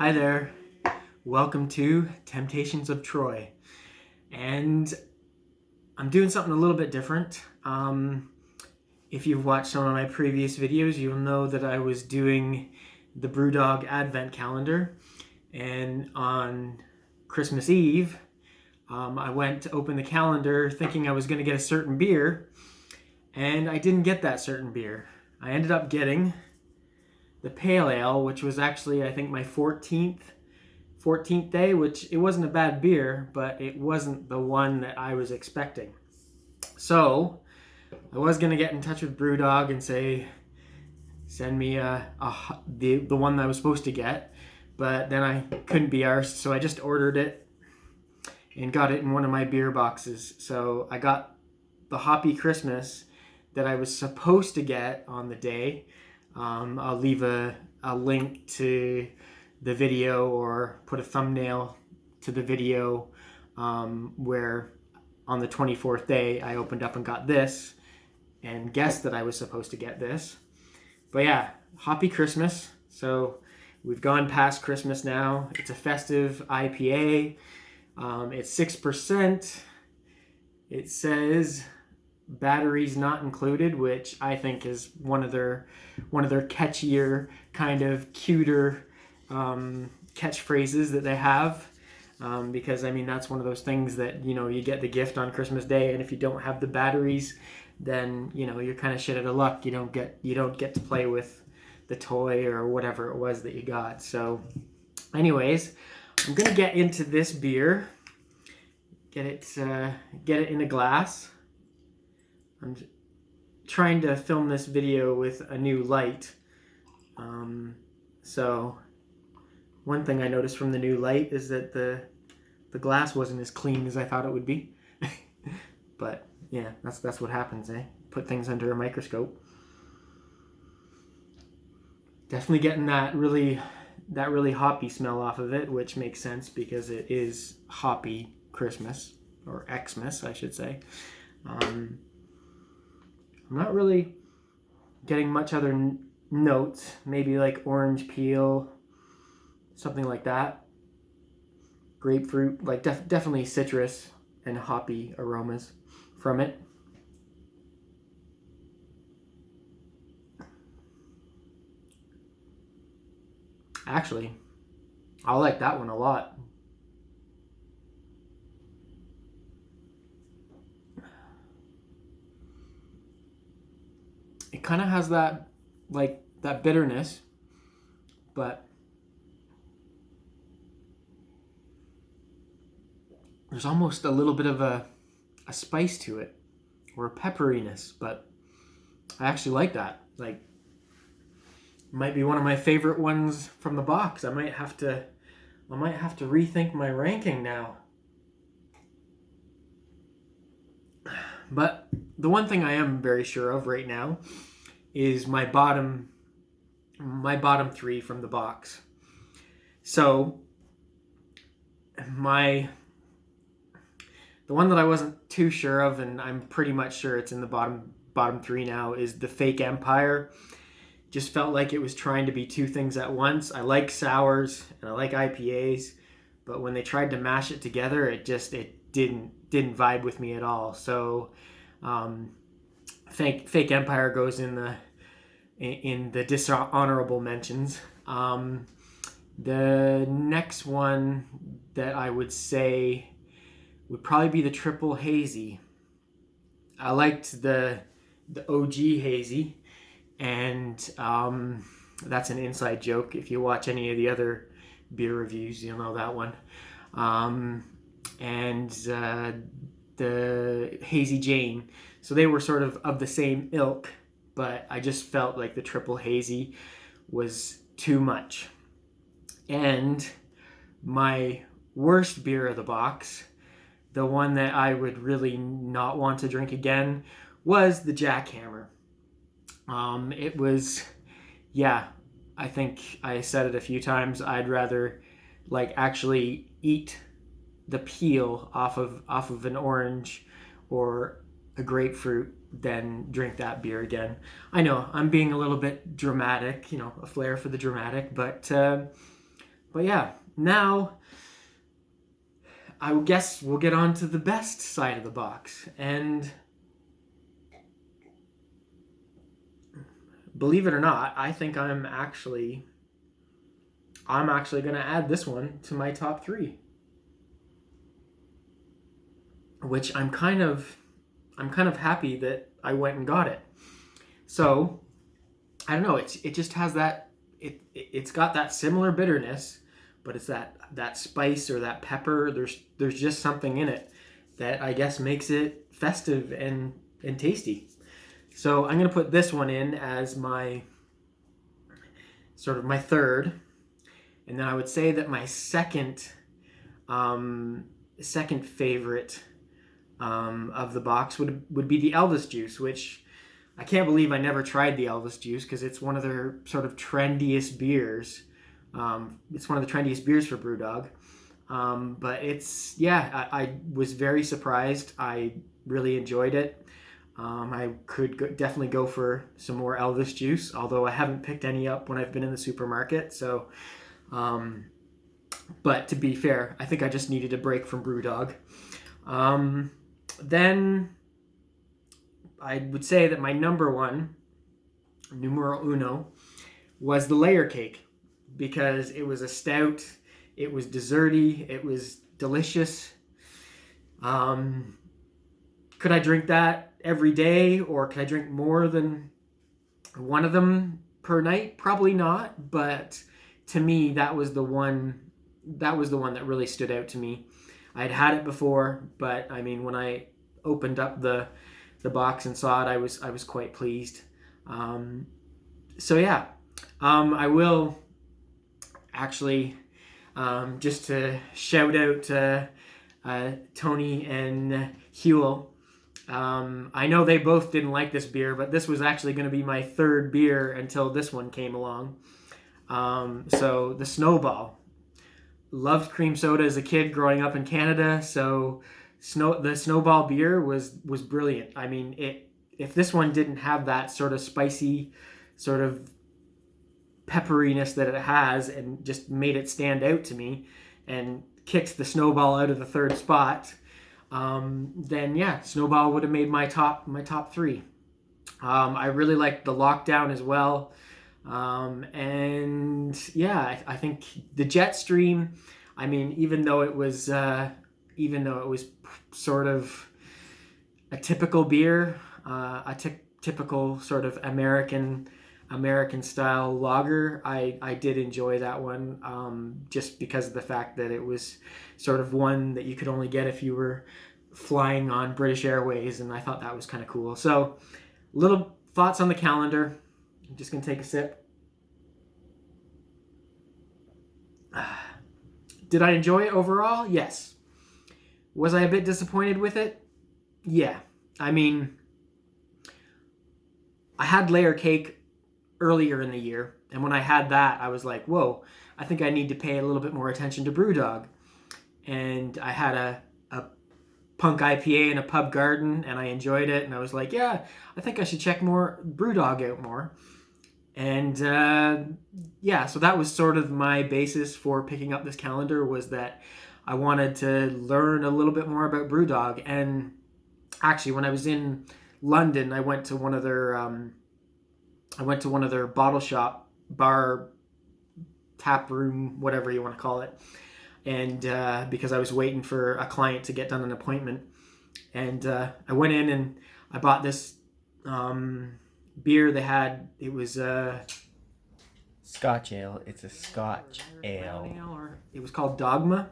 Hi there. Welcome to Temptations of Troy. And I'm doing something a little bit different. If you've watched some of my previous videos, you'll know that I was doing the BrewDog Advent Calendar. And on Christmas Eve, I went to open the calendar thinking I was going to get a certain beer. And I didn't get that certain beer. I ended up getting the Pale Ale, which was actually, I think, my 14th day, which it wasn't a bad beer, but it wasn't the one that I was expecting. So I was going to get in touch with BrewDog and say, send me the one that I was supposed to get, but then I couldn't be arsed, so I just ordered it and got it in one of my beer boxes. So I got the Hoppy Xmas that I was supposed to get on the day. I'll leave a link to the video or put a thumbnail to the video where on the 24th day I opened up and got this and guessed that I was supposed to get this. But yeah, Hoppy Xmas. So we've gone past Christmas now. It's a festive IPA. It's 6%. It says batteries not included, which I think is one of their catchier, kind of cuter catchphrases that they have, because I mean that's one of those things that you get the gift on Christmas Day, and if you don't have the batteries, then you're kind of shit out of luck. You don't get to play with the toy or whatever it was that you got. So anyways, I'm gonna get into this beer, get it in a glass. I'm trying to film this video with a new light. So one thing I noticed from the new light is that the glass wasn't as clean as I thought it would be. But yeah, that's what happens, eh? Put things under a microscope. Definitely getting that really hoppy smell off of it, which makes sense because it is Hoppy Xmas, or Xmas, I should say. I'm not really getting much other notes. Maybe like orange peel, something like that. Grapefruit, like definitely citrus and hoppy aromas from it. Actually, I like that one a lot. It kind of has that bitterness, but there's almost a little bit of a spice to it, or a pepperiness, but I actually like that. Like, it might be one of my favorite ones from the box. I might have to rethink my ranking now. But the one thing I am very sure of right now is my bottom three from the box. So the one that I wasn't too sure of, and I'm pretty much sure it's in the bottom three now, is the Fake Empire. Just felt like it was trying to be two things at once. I like sours and I like IPAs, but when they tried to mash it together, it didn't vibe with me at all. So Fake Empire goes in the dishonorable mentions. The next one that I would say would probably be the Triple Hazy. I liked the OG Hazy, and that's an inside joke. If you watch any of the other beer reviews, you'll know that one. And the Hazy Jane. So they were sort of the same ilk, but I just felt like the Triple Hazy was too much. And my worst beer of the box, the one that I would really not want to drink again, was the Jackhammer. It was, yeah, I think I said it a few times, I'd rather actually eat the peel off of an orange or a grapefruit than drink that beer again. I know I'm being a little bit dramatic, a flair for the dramatic, but But yeah, now I guess we'll get on to the best side of the box. And believe it or not, I think I'm actually going to add this one to my top 3, which I'm kind of happy that I went and got it. So I don't know, it just has that, it's got that similar bitterness, but it's that spice or that pepper. There's just something in it that I guess makes it festive and tasty. So I'm going to put this one in as my sort of my third, and then I would say that my second favorite of the box would be the Elvis juice, which I can't believe I never tried the Elvis juice because it's one of their sort of trendiest beers. It's one of the trendiest beers for BrewDog. But it's, yeah, I was very surprised. I really enjoyed it. I could definitely go for some more Elvis juice, although I haven't picked any up when I've been in the supermarket. So, but to be fair, I think I just needed a break from BrewDog. Then I would say that my number one, numero uno, was the layer cake, because it was a stout, it was desserty, it was delicious. Could I drink that every day, or could I drink more than one of them per night? Probably not, but to me that was the one that really stood out to me. I'd had it before, but I mean, when I opened up the box and saw it, I was quite pleased. So yeah, I will actually just to shout out Tony and Huel. I know they both didn't like this beer, but this was actually going to be my third beer until this one came along. So the Snowball. Loved cream soda as a kid growing up in Canada, so the Snowball beer was brilliant. I mean, if this one didn't have that sort of spicy, sort of pepperiness that it has, and just made it stand out to me, and kicked the Snowball out of the third spot, then yeah, Snowball would have made my top 3. I really liked the Lockdown as well. And yeah, I think the Jetstream, I mean, even though it was sort of a typical beer, typical sort of American style lager, I did enjoy that one, just because of the fact that it was sort of one that you could only get if you were flying on British Airways, and I thought that was kind of cool. So, little thoughts on the calendar. I'm just going to take a sip. Did I enjoy it overall? Yes. Was I a bit disappointed with it? Yeah. I mean, I had layer cake earlier in the year, and when I had that, I was like, whoa, I think I need to pay a little bit more attention to BrewDog. And I had a punk IPA in a pub garden, and I enjoyed it, and I was like, yeah, I think I should check more BrewDog out more. And yeah, so that was sort of my basis for picking up this calendar, was that I wanted to learn a little bit more about BrewDog. And actually, when I was in London, I went to one of their bottle shop, bar, tap room, whatever you want to call it. And because I was waiting for a client to get done an appointment, and I went in and I bought this beer they had. It was Scotch ale. It's a Scotch ale. It was called Dogma,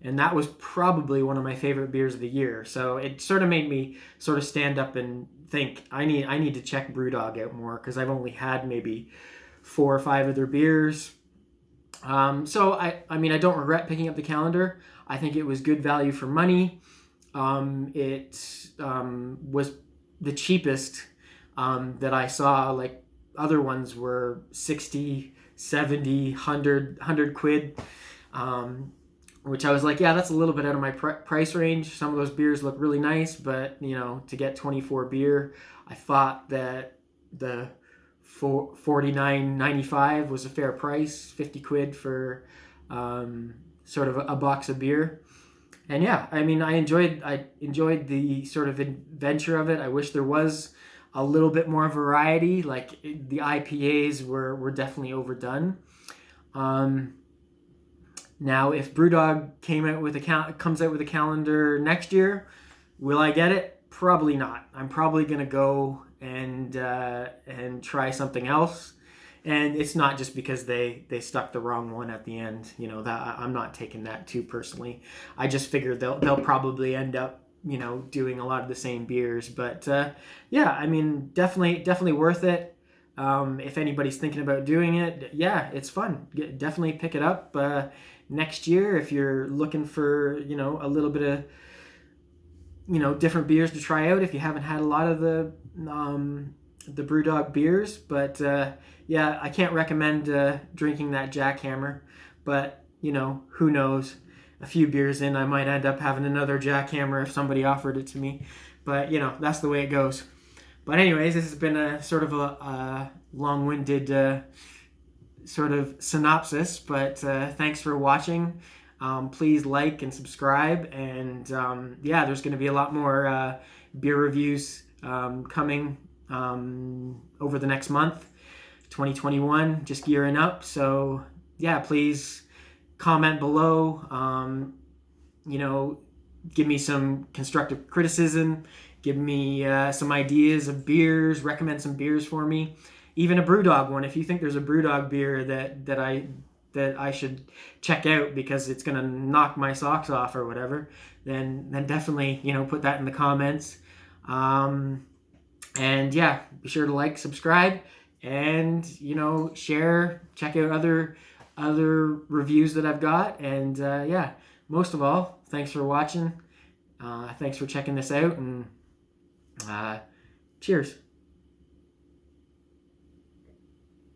and that was probably one of my favorite beers of the year. So it sort of made me sort of stand up and think, I need to check BrewDog out more, because I've only had maybe 4 or 5 of their beers. So I mean, I don't regret picking up the calendar. I think it was good value for money. It was the cheapest that I saw. Like, other ones were 60, 70, 100 quid, which I was like, yeah, that's a little bit out of my price range. Some of those beers look really nice, but you know, to get 24 beer, I thought that the $49.95 was a fair price. 50 quid for sort of a box of beer. And yeah, I mean, I enjoyed the sort of adventure of it. I wish there was a little bit more variety. Like the IPAs were definitely overdone. Now, if BrewDog comes out with a calendar next year, will I get it? Probably not. I'm probably gonna go and try something else. And it's not just because they stuck the wrong one at the end. You know, that I'm not taking that too personally. I just figured they'll probably end up, you know, doing a lot of the same beers. But yeah, I mean, definitely worth it. If anybody's thinking about doing it, yeah, it's fun. Definitely pick it up next year if you're looking for, you know, a little bit of, you know, different beers to try out if you haven't had a lot of the BrewDog beers. But yeah, I can't recommend drinking that Jackhammer. But, you know, who knows? A few beers in, I might end up having another Jackhammer if somebody offered it to me. But, you know, that's the way it goes. But anyways, this has been a sort of a long-winded sort of synopsis. But thanks for watching. Please like and subscribe. And yeah, there's going to be a lot more beer reviews coming over the next month. 2021, just gearing up. So yeah, please comment below. You know, give me some constructive criticism. Give me some ideas of beers. Recommend some beers for me. Even a BrewDog one. If you think there's a BrewDog beer that I should check out because it's gonna knock my socks off or whatever, then definitely, you know, put that in the comments. And yeah, be sure to like, subscribe, and, you know, share. Check out other reviews that I've got. And yeah, most of all, thanks for watching. Thanks for checking this out, and cheers.